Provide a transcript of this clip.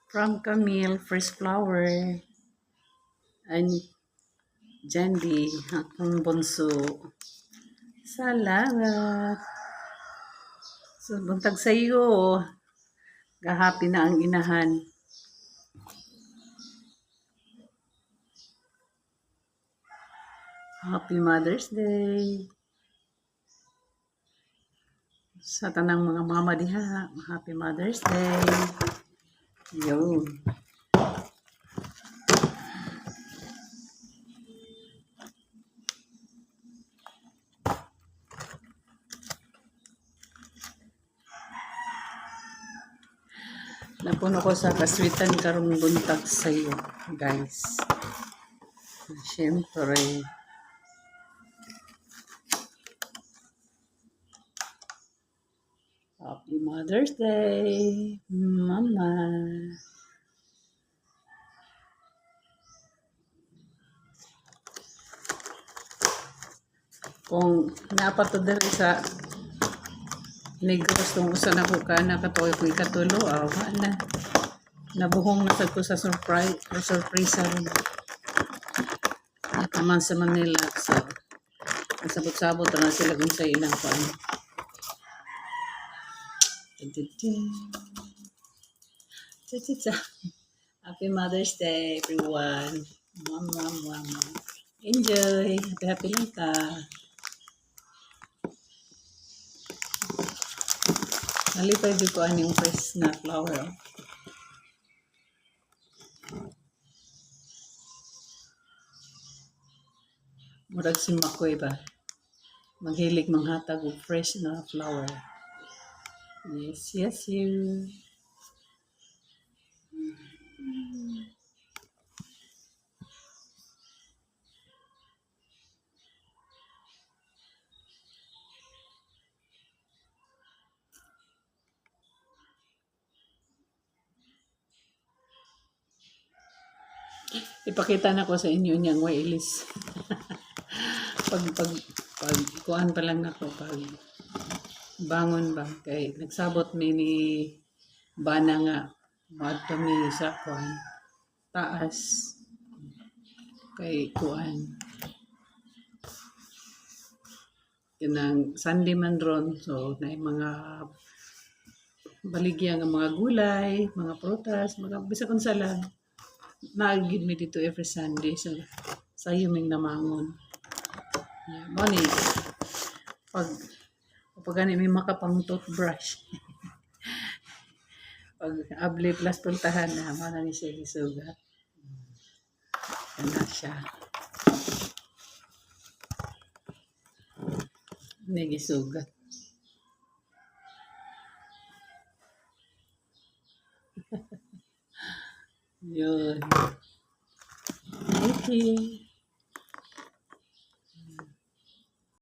From Camille, first flower. And Jandy, akong bunso. Salamat. So, buntag sa iyo. Gahapi na ang inahan. Happy Mother's Day. Sa tanang mga mama diha, Happy Mother's Day. Yo. Napuno ko sa kaswitan karong buntag sa iyo, guys. Siyempre. Happy Mother's Day, Mama. Kung napato diri sa Negros tong usa na ko ka nakatuoy ko ikatulo na nabuhong na sad ko sa surprise ron naman sa Manila sa sabot-sabot na sila kung sa ilang paan. Happy Mother's Day everyone. Mama. Enjoy. Happy lang ta. Nalipay di ko yung fresh na flower. Murag si Makoy ba? Maghilig manghatag og fresh na flower. Yes, you. Ipakita na ko sa inyo niyang wailis. pag kuan pa lang ako pag bangon ba kay nagsabot ni bana nga madto mi sa kuan taas kay kuan kanang Sunday man ron so na mga baligya nga mga gulay, mga prutas, mga bisa kun sala naagid mi dito every Sunday so sayo ming namangon. Yeah, money. Pag gani may makapang toothbrush. Pag abli plus puntahan na, mana ni siya isugat. Yan siya. Nagisugat. Yun. Okay.